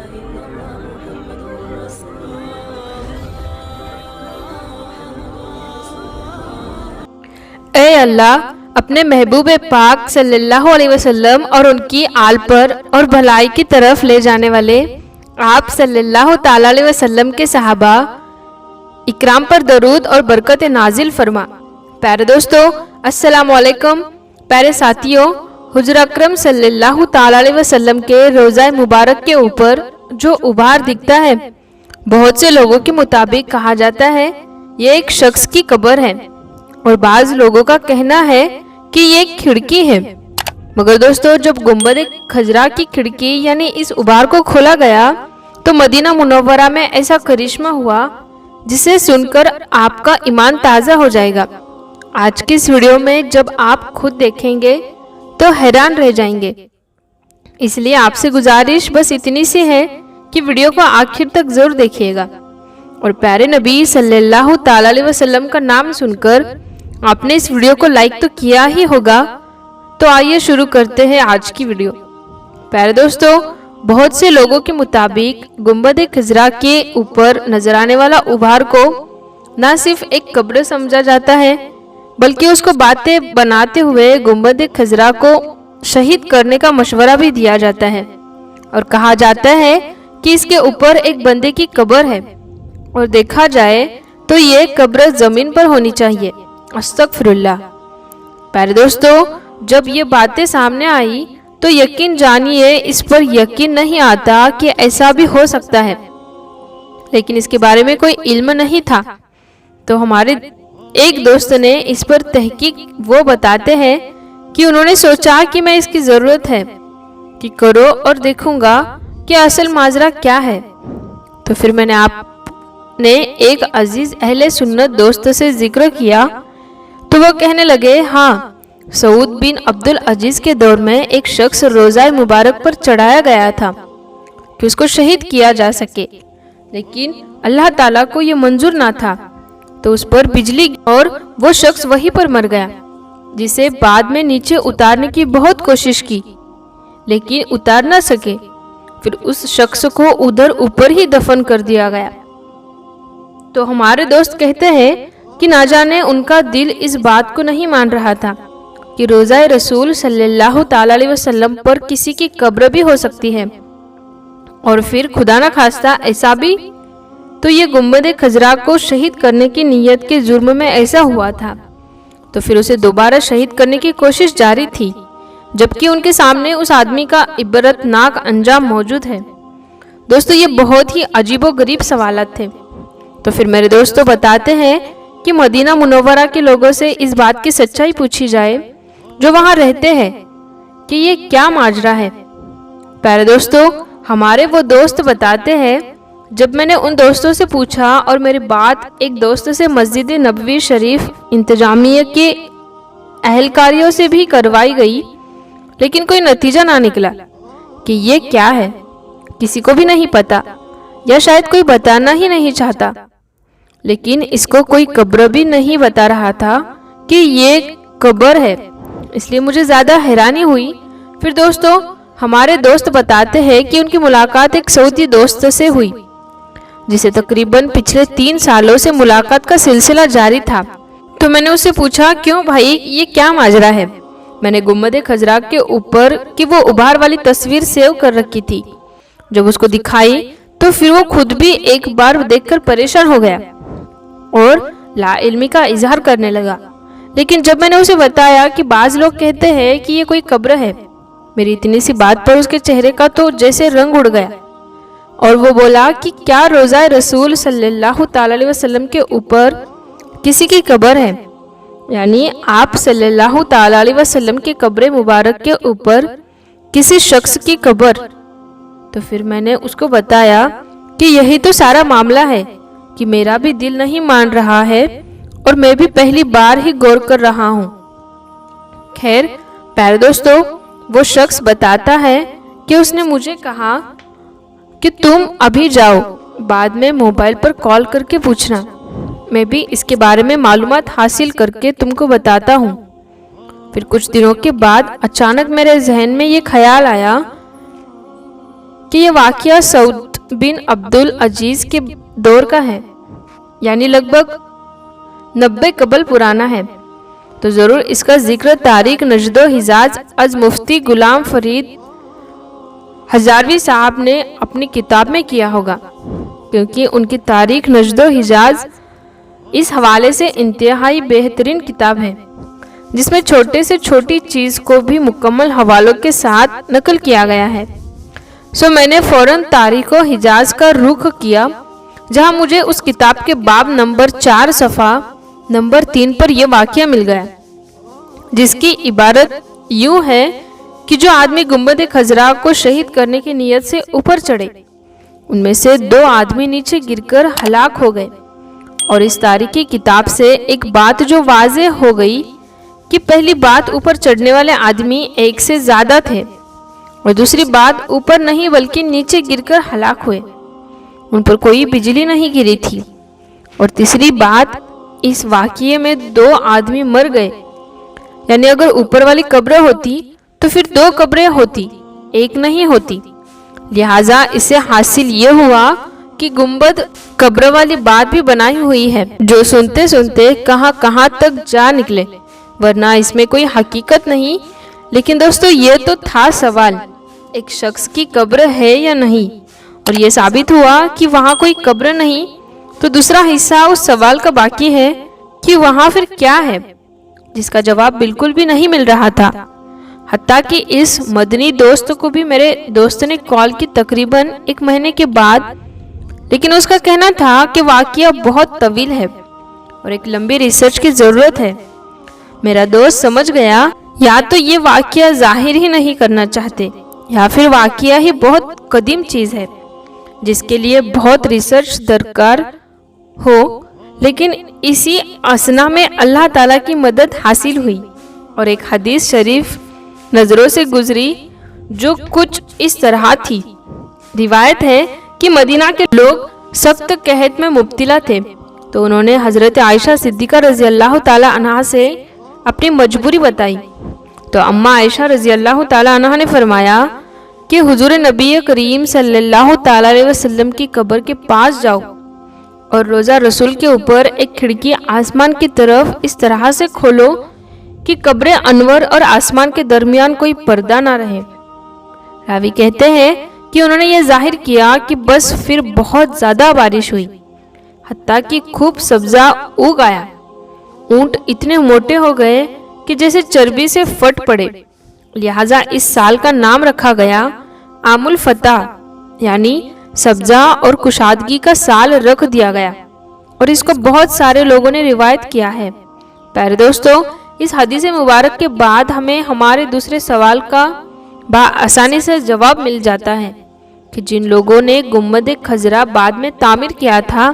اے اللہ، اپنے محبوب پاک صلی اللہ علیہ وسلم اور ان کی آل پر اور بھلائی کی طرف لے جانے والے آپ صلی اللہ تعالی علیہ وسلم کے صحابہ اکرام پر درود اور برکت نازل فرما۔ پیارے دوستو، السلام علیکم۔ پیارے ساتھیوں، حضور اکرم صلی اللہ تعالی علیہ وسلم کے روضہ مبارک کے اوپر جو ابھار دکھتا ہے، بہت سے لوگوں کے مطابق کہا جاتا ہے یہ ایک شخص کی قبر ہے، اور بعض لوگوں کا کہنا ہے کہ یہ ایک کھڑکی ہے۔ مگر دوستو، جب گنبد خضرا کی کھڑکی یعنی اس ابھار کو کھولا گیا تو مدینہ منورہ میں ایسا کرشمہ ہوا جسے سن کر آپ کا ایمان تازہ ہو جائے گا۔ آج کی اس ویڈیو میں جب آپ خود دیکھیں گے تو حیران رہ جائیں گے۔ اس لیے آپ سے گزارش بس اتنی سی ہے کہ ویڈیو کو آخر تک ضرور دیکھیے گا، اور پیارے نبی صلی اللہ تعالی علیہ وسلم کا نام سن کر آپ نے اس ویڈیو کو لائک تو کیا ہی ہوگا۔ تو آئیے شروع کرتے ہیں آج کی ویڈیو۔ پیارے دوستو، بہت سے لوگوں کے مطابق گنبد خضرا کے اوپر نظر آنے والا ابھار کو نہ صرف ایک قبر سمجھا جاتا ہے، بلکہ اس کو باتیں بناتے ہوئے گنبد خضرا کو شہید کرنے کا مشورہ بھی دیا جاتا ہے، اور کہا جاتا ہے کہ اس کے اوپر ایک بندے کی قبر ہے، اور دیکھا جائے تو یہ قبر زمین پر ہونی چاہیے۔ استغفر اللہ۔ پیارے دوستو، جب یہ باتیں سامنے آئی تو یقین جانیے اس پر یقین نہیں آتا کہ ایسا بھی ہو سکتا ہے، لیکن اس کے بارے میں کوئی علم نہیں تھا۔ تو ہمارے ایک دوست نے اس پر تحقیق وہ بتاتے ہیں کہ انہوں نے سوچا کہ میں اس کی ضرورت ہے کہ کرو اور دیکھوں گا کہ اصل ماجرا کیا ہے۔ تو پھر میں نے آپ نے ایک عزیز اہل سنت دوست سے ذکر کیا تو وہ کہنے لگے، ہاں، سعود بن عبدالعزیز کے دور میں ایک شخص روضہ مبارک پر چڑھایا گیا تھا کہ اس کو شہید کیا جا سکے، لیکن اللہ تعالیٰ کو یہ منظور نہ تھا، تو اس پر بجلی اور وہ شخص وہیں پر مر گیا، جسے بعد میں نیچے اتارنے کی بہت کوشش کی لیکن اتار نہ سکے۔ پھر اس شخص کو ادھر اوپر ہی دفن کر دیا گیا۔ تو ہمارے دوست کہتے ہیں کہ نہ جانے ان کا دل اس بات کو نہیں مان رہا تھا کہ روضہ رسول صلی اللہ تعالی علیہ وسلم پر کسی کی قبر بھی ہو سکتی ہے، اور پھر خدا نہ خواستہ ایسا بھی تو یہ گنبد خضرا کو شہید کرنے کی نیت کے جرم میں ایسا ہوا تھا، تو پھر اسے دوبارہ شہید کرنے کی کوشش جاری تھی، جبکہ ان کے سامنے اس آدمی کا عبرتناک انجام موجود ہے۔ دوستو، یہ بہت ہی عجیب و غریب سوالات تھے۔ تو پھر میرے دوستو بتاتے ہیں کہ مدینہ منورہ کے لوگوں سے اس بات کی سچائی پوچھی جائے جو وہاں رہتے ہیں کہ یہ کیا ماجرا ہے۔ پیارے دوستو، ہمارے وہ دوست بتاتے ہیں، جب میں نے ان دوستوں سے پوچھا اور میری بات ایک دوست سے مسجد نبوی شریف انتظامیہ کے اہلکاریوں سے بھی کروائی گئی، لیکن کوئی نتیجہ نہ نکلا کہ یہ کیا ہے، کسی کو بھی نہیں پتا، یا شاید کوئی بتانا ہی نہیں چاہتا۔ لیکن اس کو کوئی قبر بھی نہیں بتا رہا تھا کہ یہ قبر ہے، اس لیے مجھے زیادہ حیرانی ہوئی۔ پھر دوستو، ہمارے دوست بتاتے ہیں کہ ان کی ملاقات ایک سعودی دوست سے ہوئی جسے تقریباً پچھلے 3 سالوں سے ملاقات کا سلسلہ جاری تھا۔ تو میں نے اس سے پوچھا، کیوں بھائی، یہ کیا ماجرا ہے؟ میں نے گنبد خضرا کے اوپر کی وہ ابھار والی تصویر سیو کر رکھی تھی، جب اس کو دکھائی تو پھر وہ خود بھی ایک بار دیکھ کر پریشان ہو گیا اور لا علمی کا اظہار کرنے لگا۔ لیکن جب میں نے اسے بتایا کہ بعض لوگ کہتے ہیں کہ یہ کوئی قبر ہے، میری اتنی سی بات پر اس کے چہرے کا تو جیسے رنگ اڑ گیا، اور وہ بولا کہ کیا روضہ رسول صلی اللہ تعالی علیہ وسلم کے اوپر کسی کی قبر ہے؟ یعنی آپ صلی اللہ تعالی علیہ وسلم کے قبر مبارک کے اوپر کسی شخص کی قبر۔ تو پھر میں نے اس کو بتایا کہ یہی تو سارا معاملہ ہے کہ میرا بھی دل نہیں مان رہا ہے، اور میں بھی پہلی بار ہی غور کر رہا ہوں۔ خیر پیارے دوستو، وہ شخص بتاتا ہے کہ اس نے مجھے کہا کہ تم ابھی جاؤ، بعد میں موبائل پر کال کر کے پوچھنا، میں بھی اس کے بارے میں معلومات حاصل کر کے تم کو بتاتا ہوں۔ پھر کچھ دنوں کے بعد اچانک میرے ذہن میں یہ خیال آیا کہ یہ واقعہ سعود بن عبدل عزیز کے دور کا ہے، یعنی لگ بھگ 90 قبل پرانا ہے، تو ضرور اس کا ذکر تاریخ نجد و حجاز از مفتی غلام فرید ہزاروی صاحب نے اپنی کتاب میں کیا ہوگا، کیونکہ ان کی تاریخ نجد و حجاز اس حوالے سے انتہائی بہترین کتاب ہے، جس میں چھوٹے سے چھوٹی چیز کو بھی مکمل حوالوں کے ساتھ نقل کیا گیا ہے۔ سو میں نے فوراً تاریخ و حجاز کا رخ کیا، جہاں مجھے اس کتاب کے باب نمبر 4 صفحہ نمبر 3 پر یہ واقعہ مل گیا، جس کی عبارت یوں ہے کہ جو آدمی گنبد خضرا کو شہید کرنے کی نیت سے اوپر چڑھے، ان میں سے 2 آدمی نیچے گر کر ہلاک ہو گئے۔ اور اس تاریخی کتاب سے ایک بات جو واضح ہو گئی کہ پہلی بات اوپر چڑھنے والے آدمی ایک سے زیادہ تھے، اور دوسری بات اوپر نہیں بلکہ نیچے گر کر ہلاک ہوئے، ان پر کوئی بجلی نہیں گری تھی۔ اور تیسری بات، اس واقعے میں 2 آدمی مر گئے، یعنی اگر اوپر والی قبر ہوتی تو پھر 2 قبریں ہوتی، ایک نہیں ہوتی۔ لہٰذا اس سے حاصل یہ ہوا کہ گنبد قبر والی بات بھی بنائی ہوئی ہے، جو سنتے سنتے کہاں کہاں تک جا نکلے، ورنہ اس میں کوئی حقیقت نہیں۔ لیکن دوستو، یہ تو تھا سوال، ایک شخص کی قبر ہے یا نہیں، اور یہ ثابت ہوا کہ وہاں کوئی قبر نہیں، تو دوسرا حصہ اس سوال کا باقی ہے کہ وہاں پھر کیا ہے، جس کا جواب بالکل بھی نہیں مل رہا تھا۔ حتیٰ کہ اس مدنی دوست کو بھی میرے دوست نے کال کی تقریباً 1 مہینے کے بعد، لیکن اس کا کہنا تھا کہ واقعہ بہت طویل ہے اور ایک لمبی ریسرچ کی ضرورت ہے۔ میرا دوست سمجھ گیا یا تو یہ واقعہ ظاہر ہی نہیں کرنا چاہتے، یا پھر واقعہ ہی بہت قدیم چیز ہے جس کے لیے بہت ریسرچ درکار ہو۔ لیکن اسی اثنا میں اللہ تعالیٰ کی مدد حاصل ہوئی اور ایک حدیث شریف نظروں سے گزری جو کچھ اس طرح تھی۔ روایت ہے کہ مدینہ کے لوگ سخت قحط میں مبتلا تھے، تو انہوں نے حضرت عائشہ صدیقہ رضی اللہ تعالیٰ عنہا سے اپنی مجبوری بتائی، تو اماں عائشہ رضی اللہ تعالیٰ عنہا نے فرمایا کہ حضور نبی کریم صلی اللہ تعالیٰ علیہ وسلم کی قبر کے پاس جاؤ اور روزہ رسول کے اوپر ایک کھڑکی آسمان کی طرف اس طرح سے کھولو کہ قبر انور اور آسمان کے درمیان کوئی پردہ نہ رہے۔ راوی کہتے ہیں کہ انہوں نے یہ ظاہر کیا کہ بس پھر بہت زیادہ بارش ہوئی، حتیٰ کہ خوب سبزہ اگ آیا، اونٹ اتنے موٹے ہو گئے کہ جیسے چربی سے پھٹ پڑے، لہٰذا اس سال کا نام رکھا گیا عام الفتح، یعنی سبزہ اور کشادگی کا سال رکھ دیا گیا، اور اس کو بہت سارے لوگوں نے روایت کیا ہے۔ پیارے دوستو، اس حدیث مبارک کے بعد ہمیں ہمارے دوسرے سوال کا بآسانی سے جواب مل جاتا ہے کہ جن لوگوں نے گنبد خضرا بعد میں تعمیر کیا تھا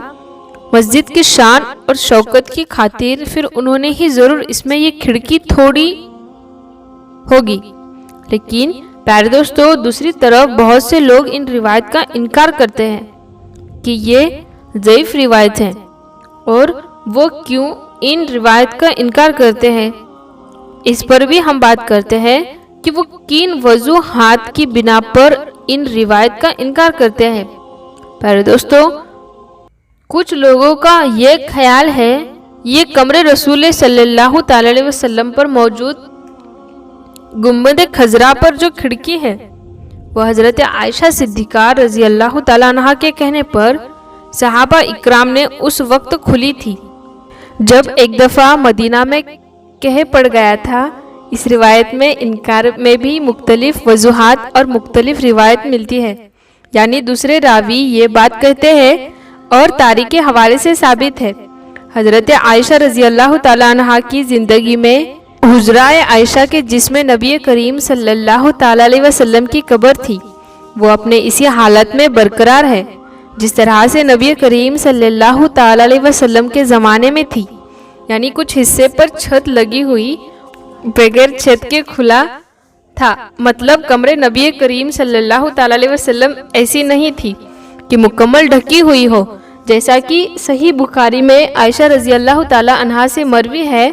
مسجد کی شان اور شوکت کی خاطر، پھر انہوں نے ہی ضرور اس میں یہ کھڑکی تھوڑی ہوگی۔ لیکن پیارے دوستو، دوسری طرف بہت سے لوگ ان روایت کا انکار کرتے ہیں کہ یہ ضعیف روایت ہے، اور وہ کیوں ان روایت کا انکار کرتے ہیں، اس پر بھی ہم بات کرتے ہیں کہ وہ کن وجوہات کی بنا پر ان روایت کا انکار کرتے ہیں۔ پیارے دوستو، کچھ لوگوں کا یہ خیال ہے یہ کمرے رسول صلی اللہ تعالی علیہ وسلم پر موجود گنبد خضرا پر جو کھڑکی ہے وہ حضرت عائشہ صدیقہ رضی اللہ تعالیٰ عنہا کے کہنے پر صحابہ اکرام نے اس وقت کھلی تھی جب ایک دفعہ مدینہ میں کہہ پڑ گیا تھا۔ اس روایت میں انکار میں بھی مختلف وجوہات اور مختلف روایت ملتی ہے، یعنی دوسرے راوی یہ بات کہتے ہیں اور تاریخ کے حوالے سے ثابت ہے۔ حضرت عائشہ رضی اللہ تعالیٰ عنہا کی زندگی میں حجرائے عائشہ کے جس میں نبی کریم صلی اللہ تعالیٰ علیہ وسلم کی قبر تھی، وہ اپنے اسی حالت میں برقرار ہے جس طرح سے نبی کریم صلی اللہ تعالیٰ علیہ وسلم کے زمانے میں تھی، یعنی کچھ حصے پر چھت لگی ہوئی بغیر چھت کے کھلا تھا۔ مطلب کمرے نبی کریم صلی اللہ تعالیٰ علیہ وسلم ایسی نہیں تھی کہ مکمل ڈھکی ہوئی ہو، جیسا کہ صحیح بخاری میں عائشہ رضی اللہ تعالیٰ عنہا سے مروی ہے،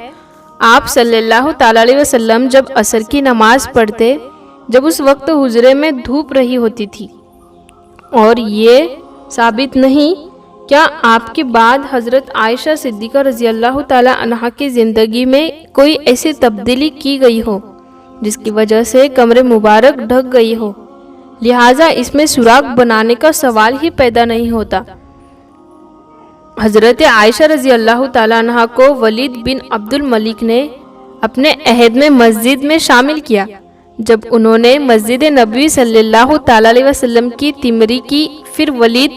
آپ صلی اللہ تعالیٰ علیہ وسلم جب عصر کی نماز پڑھتے، جب اس وقت حجرے میں دھوپ رہی ہوتی تھی اور یہ ثابت نہیں کیا آپ کے بعد حضرت عائشہ صدیقہ رضی اللہ تعالی عنہا کی زندگی میں کوئی ایسی تبدیلی کی گئی ہو جس کی وجہ سے کمر مبارک ڈھک گئی ہو، لہٰذا اس میں سوراخ بنانے کا سوال ہی پیدا نہیں ہوتا۔ حضرت عائشہ رضی اللہ تعالی عنہا کو ولید بن عبد الملک نے اپنے عہد میں مسجد میں شامل کیا۔ جب انہوں نے مسجد نبوی صلی اللہ تعالی علیہ وسلم کی تعمیر کی، پھر ولید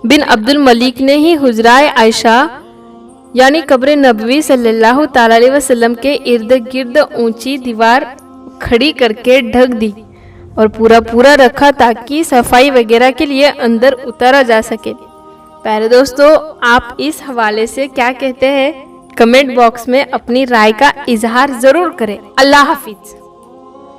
بن عبد الملک نے ہی حجرہ عائشہ یعنی قبر نبوی صلی اللہ تعالی علیہ وسلم کے ارد گرد اونچی دیوار کھڑی کر کے ڈھک دی اور پورا رکھا تاکہ صفائی وغیرہ کے لیے اندر اتارا جا سکے۔ پیارے دوستو، آپ اس حوالے سے کیا کہتے ہیں؟ کمنٹ باکس میں اپنی رائے کا اظہار ضرور کریں۔ اللہ حافظ۔